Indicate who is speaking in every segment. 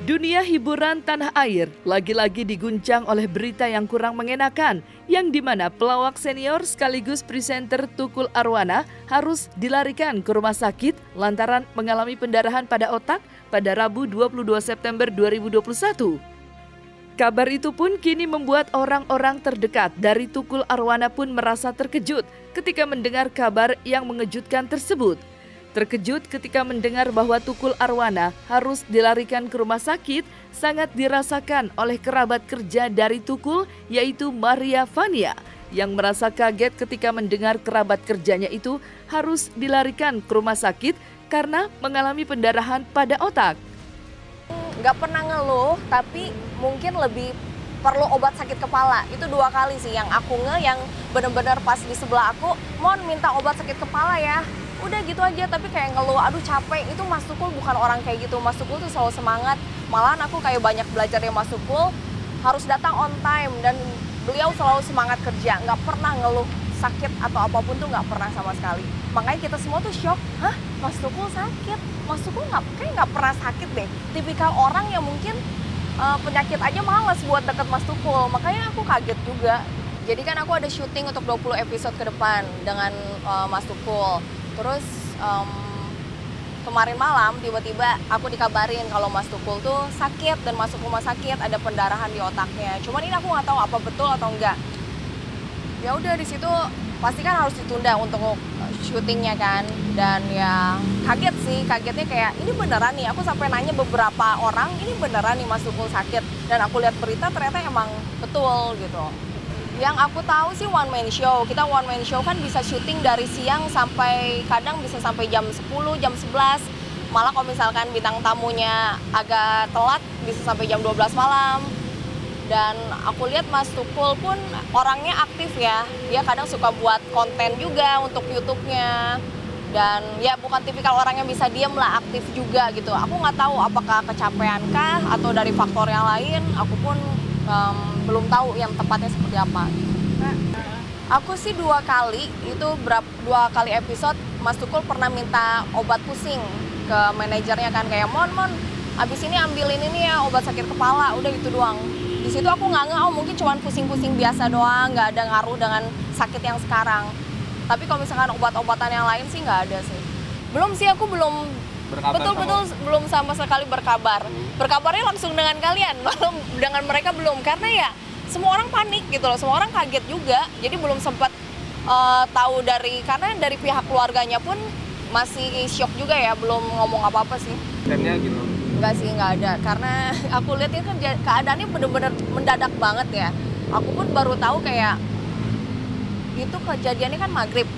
Speaker 1: Dunia hiburan tanah air lagi-lagi diguncang oleh berita yang kurang mengenakan, yang dimana pelawak senior sekaligus presenter Tukul Arwana harus dilarikan ke rumah sakit lantaran mengalami pendarahan pada otak pada Rabu 22 September 2021. Kabar itu pun kini membuat orang-orang terdekat dari Tukul Arwana pun merasa terkejut ketika mendengar kabar yang mengejutkan tersebut. Terkejut ketika mendengar bahwa Tukul Arwana harus dilarikan ke rumah sakit sangat dirasakan oleh kerabat kerja dari Tukul, yaitu Maria Vania, yang merasa kaget ketika mendengar kerabat kerjanya itu harus dilarikan ke rumah sakit karena mengalami pendarahan pada otak.
Speaker 2: Nggak pernah ngeluh, tapi mungkin lebih perlu obat sakit kepala. Itu 2 kali sih yang aku yang bener-bener pas di sebelah aku, Mon minta obat sakit kepala ya. Udah gitu aja, tapi kayak ngeluh, aduh capek. Itu Mas Tukul bukan orang kayak gitu. Mas Tukul tuh selalu semangat. Malahan aku kayak banyak belajar dari Mas Tukul, harus datang on time. Dan beliau selalu semangat kerja, nggak pernah ngeluh sakit atau apapun tuh nggak pernah sama sekali. Makanya kita semua tuh shock, hah Mas Tukul sakit? Mas Tukul kayak nggak pernah sakit deh. Tipikal orang yang mungkin penyakit aja males buat deket Mas Tukul. Makanya aku kaget juga. Jadi kan aku ada syuting untuk 20 episode ke depan dengan Mas Tukul. Terus kemarin malam tiba-tiba aku dikabarin kalau Mas Tukul tuh sakit dan masuk rumah sakit, ada pendarahan di otaknya. Cuman ini aku nggak tahu apa betul atau enggak. Ya udah di situ pasti kan harus ditunda untuk syutingnya kan. Dan ya kaget sih, kagetnya kayak ini beneran nih. Aku sampai nanya beberapa orang, ini beneran nih Mas Tukul sakit. Dan aku lihat berita ternyata emang betul gitu. Yang aku tahu sih one man show. Kita one man show kan bisa syuting dari siang sampai kadang bisa sampai jam 10, jam 11. Malah kalau misalkan bintang tamunya agak telat bisa sampai jam 12 malam. Dan aku lihat Mas Tukul pun orangnya aktif ya. Dia kadang suka buat konten juga untuk YouTube-nya. Dan ya bukan tipikal orang yang bisa diem lah, aktif juga gitu. Aku nggak tahu apakah kecapean kah atau dari faktor yang lain. Aku pun belum tahu yang tepatnya seperti apa. Aku sih 2 kali, itu 2 kali episode Mas Tukul pernah minta obat pusing ke manajernya kan, kayak Mon, abis ini ambilin ini ya obat sakit kepala, udah gitu doang. Di situ aku nggak mungkin cuma pusing-pusing biasa doang, nggak ada ngaruh dengan sakit yang sekarang. Tapi kalau misalkan obat-obatan yang lain sih nggak ada sih. Belum sih, aku belum betul-betul belum sama sekali berkabar. Berkabarnya langsung dengan kalian, belum dengan mereka belum, karena ya semua orang panik gitu loh, semua orang kaget juga. Jadi belum sempat tahu karena dari pihak keluarganya pun masih shock juga ya, belum ngomong apa-apa sih.
Speaker 3: Trennya gitu?
Speaker 2: Enggak sih, nggak ada, karena aku lihat ini kan keadaannya bener-bener mendadak banget ya. Aku pun baru tahu kayak itu kejadiannya kan maghrib,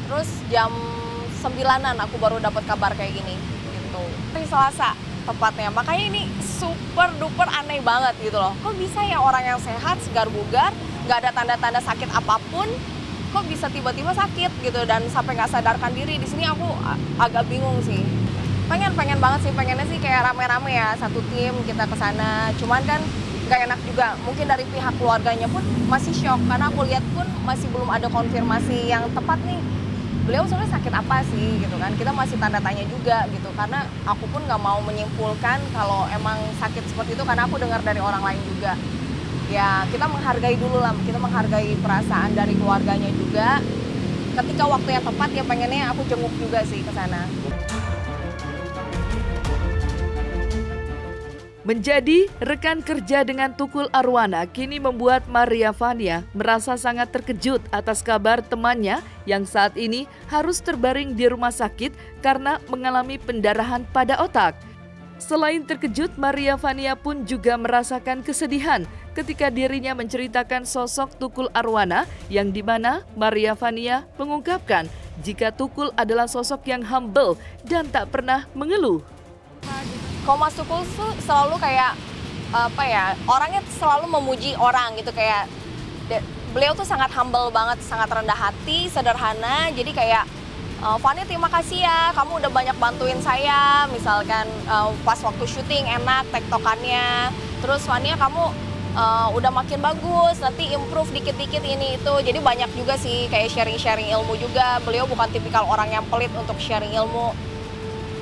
Speaker 2: terus jam 9-an aku baru dapat kabar kayak gini gitu. Hari Selasa tepatnya. Makanya ini super duper aneh banget gitu loh. Kok bisa ya orang yang sehat, segar bugar, nggak ada tanda-tanda sakit apapun, kok bisa tiba-tiba sakit gitu dan sampai nggak sadarkan diri. Di sini aku agak bingung sih. Pengen banget sih, pengennya sih kayak rame-rame ya, satu tim kita ke sana. Cuman kan nggak enak juga. Mungkin dari pihak keluarganya pun masih shock karena aku lihat pun masih belum ada konfirmasi yang tepat nih. Beliau sebenarnya sakit apa sih gitu kan, kita masih tanda tanya juga gitu, karena aku pun nggak mau menyimpulkan kalau emang sakit seperti itu karena aku dengar dari orang lain juga. Ya kita menghargai dulu lah, kita menghargai perasaan dari keluarganya juga. Ketika waktu yang tepat ya pengennya aku jenguk juga sih ke sana.
Speaker 1: Menjadi rekan kerja dengan Tukul Arwana kini membuat Maria Vania merasa sangat terkejut atas kabar temannya yang saat ini harus terbaring di rumah sakit karena mengalami pendarahan pada otak. Selain terkejut, Maria Vania pun juga merasakan kesedihan ketika dirinya menceritakan sosok Tukul Arwana yang dimana Maria Vania mengungkapkan jika Tukul adalah sosok yang humble dan tak pernah mengeluh.
Speaker 2: Kalau Mas Tukul tuh selalu kayak orangnya selalu memuji orang gitu, kayak beliau tuh sangat humble banget, sangat rendah hati, sederhana. Jadi kayak Fani terima kasih ya, kamu udah banyak bantuin saya, misalkan pas waktu syuting enak tektokannya. Terus Fania kamu udah makin bagus, nanti improve dikit-dikit ini itu. Jadi banyak juga sih kayak sharing-sharing ilmu juga. Beliau bukan tipikal orang yang pelit untuk sharing ilmu.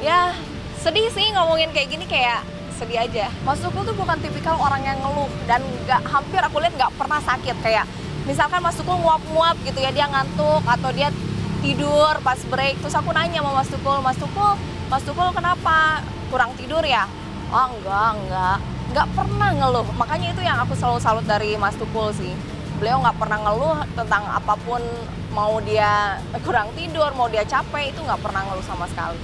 Speaker 2: Ya sedih sih ngomongin kayak gini, kayak sedih aja. Mas Tukul tuh bukan tipikal orang yang ngeluh dan hampir aku lihat nggak pernah sakit. Kayak misalkan Mas Tukul nguap-nguap gitu ya, dia ngantuk atau dia tidur pas break. Terus aku nanya sama Mas Tukul kenapa? Kurang tidur ya? Oh enggak pernah ngeluh. Makanya itu yang aku selalu salut dari Mas Tukul sih. Beliau nggak pernah ngeluh tentang apapun, mau dia kurang tidur, mau dia capek, itu nggak pernah ngeluh sama sekali.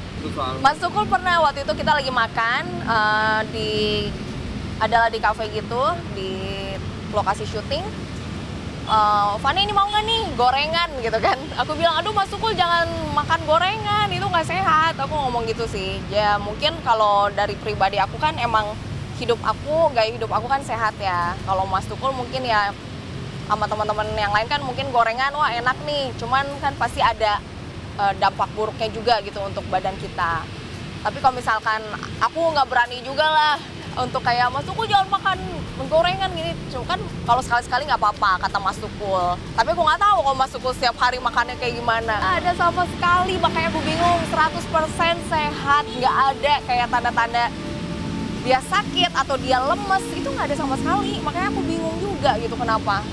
Speaker 2: Mas Tukul pernah waktu itu kita lagi makan adalah di kafe gitu, di lokasi syuting. Fani ini mau nggak nih gorengan gitu kan? Aku bilang, aduh Mas Tukul jangan makan gorengan, itu nggak sehat. Aku ngomong gitu sih. Ya mungkin kalau dari pribadi aku kan emang gaya hidup aku kan sehat ya. Kalau Mas Tukul mungkin ya sama teman-teman yang lain kan mungkin gorengan wah enak nih. Cuman kan pasti ada dampak buruknya juga gitu untuk badan kita. Tapi kalau misalkan aku nggak berani juga lah untuk kayak Mas Tukul jangan makan gorengan gini. Cuma kan kalau sekali-sekali nggak apa-apa kata Mas Tukul. Tapi aku nggak tahu kalau Mas Tukul setiap hari makannya kayak gimana. Ada sama sekali, makanya aku bingung. 100% sehat, nggak ada kayak tanda-tanda dia sakit atau dia lemes, itu nggak ada sama sekali. Makanya aku bingung juga gitu kenapa.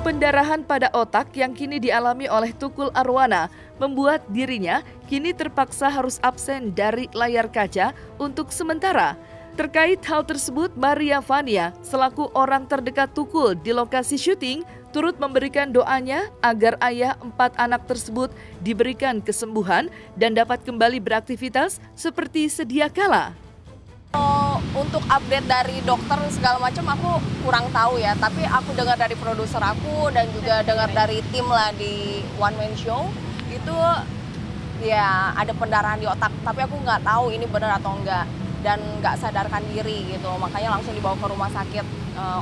Speaker 1: Pendarahan pada otak yang kini dialami oleh Tukul Arwana membuat dirinya kini terpaksa harus absen dari layar kaca untuk sementara. Terkait hal tersebut, Maria Vania selaku orang terdekat Tukul di lokasi syuting turut memberikan doanya agar ayah 4 anak tersebut diberikan kesembuhan dan dapat kembali beraktivitas seperti sedia kala.
Speaker 2: Untuk update dari dokter segala macam aku kurang tahu ya, tapi aku dengar dari produser aku dan juga dengar dari tim lah di One Man Show itu ya ada pendarahan di otak, tapi aku nggak tahu ini benar atau enggak dan nggak sadarkan diri gitu, makanya langsung dibawa ke rumah sakit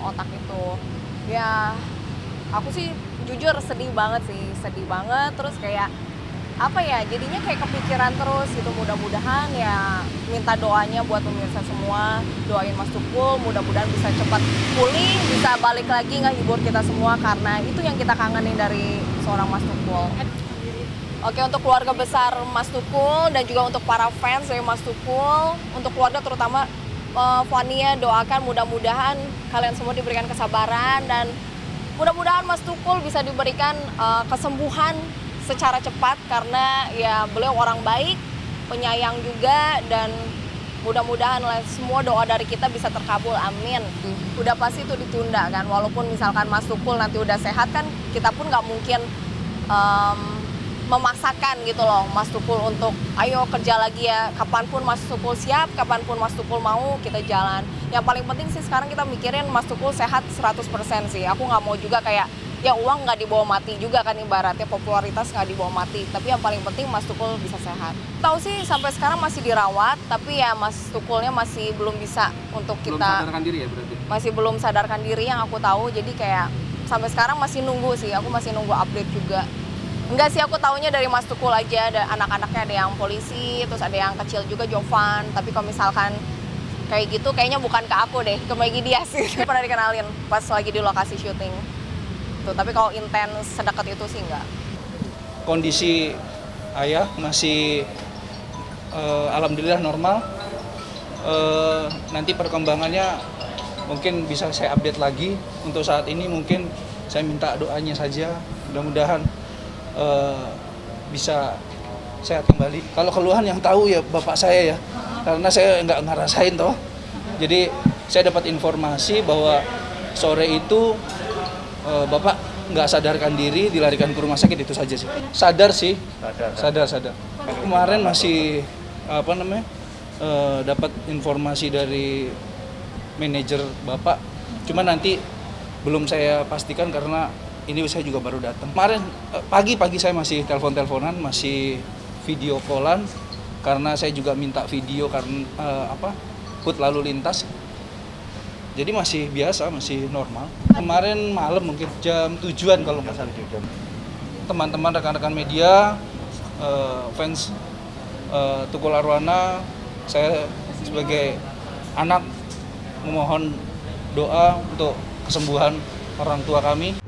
Speaker 2: otak itu. Ya aku sih jujur sedih banget, terus kayak apa ya, jadinya kayak kepikiran terus gitu. Mudah-mudahan ya minta doanya buat pemirsa semua, doain Mas Tukul mudah-mudahan bisa cepat pulih, bisa balik lagi ngehibur kita semua karena itu yang kita kangenin dari seorang Mas Tukul. Oke, untuk keluarga besar Mas Tukul dan juga untuk para fans dari Mas Tukul, untuk keluarga terutama Vania, doakan mudah-mudahan kalian semua diberikan kesabaran dan mudah-mudahan Mas Tukul bisa diberikan kesembuhan secara cepat karena ya beliau orang baik, penyayang juga, dan mudah-mudahan semua doa dari kita bisa terkabul, amin. Udah pasti itu ditunda kan, walaupun misalkan Mas Tukul nanti udah sehat kan kita pun nggak mungkin memaksakan gitu loh Mas Tukul untuk ayo kerja lagi ya, kapanpun Mas Tukul siap, kapanpun Mas Tukul mau kita jalan. Yang paling penting sih sekarang kita mikirin Mas Tukul sehat 100% sih. Aku nggak mau juga kayak ya uang nggak dibawa mati juga kan, ibaratnya popularitas nggak dibawa mati. Tapi yang paling penting Mas Tukul bisa sehat. Tahu sih sampai sekarang masih dirawat, tapi ya Mas Tukulnya masih belum bisa untuk kita.
Speaker 3: Belum sadarkan diri ya berarti?
Speaker 2: Masih belum sadarkan diri yang aku tahu, jadi kayak sampai sekarang masih nunggu sih, aku masih nunggu update juga. Enggak sih, aku taunya dari Mas Tukul aja, ada anak-anaknya, ada yang polisi, terus ada yang kecil juga Jovan. Tapi kalau misalkan kayak gitu kayaknya bukan ke aku deh, ke Maggie Diaz sih. Pernah dikenalin pas lagi di lokasi syuting. Tuh, tapi kalau intens sedekat itu sih enggak.
Speaker 4: Kondisi ayah masih alhamdulillah normal. Nanti perkembangannya mungkin bisa saya update lagi. Untuk saat ini mungkin saya minta doanya saja. Mudah-mudahan bisa sehat kembali. Kalau keluhan yang tahu ya bapak saya ya, karena saya nggak ngerasain toh. Jadi saya dapat informasi bahwa sore itu bapak nggak sadarkan diri, dilarikan ke rumah sakit, itu saja sih. Sadar sih, sadar. Kemarin masih dapat informasi dari manajer bapak, cuma nanti belum saya pastikan karena ini saya juga baru datang. Kemarin pagi saya masih telepon-teleponan, masih video callan karena saya juga minta video karena HUT lalu lintas. Jadi masih biasa, masih normal. Kemarin malam mungkin jam 7-an kalau nggak salah. Teman-teman, rekan-rekan media, fans Tukul Arwana, saya sebagai anak memohon doa untuk kesembuhan orang tua kami.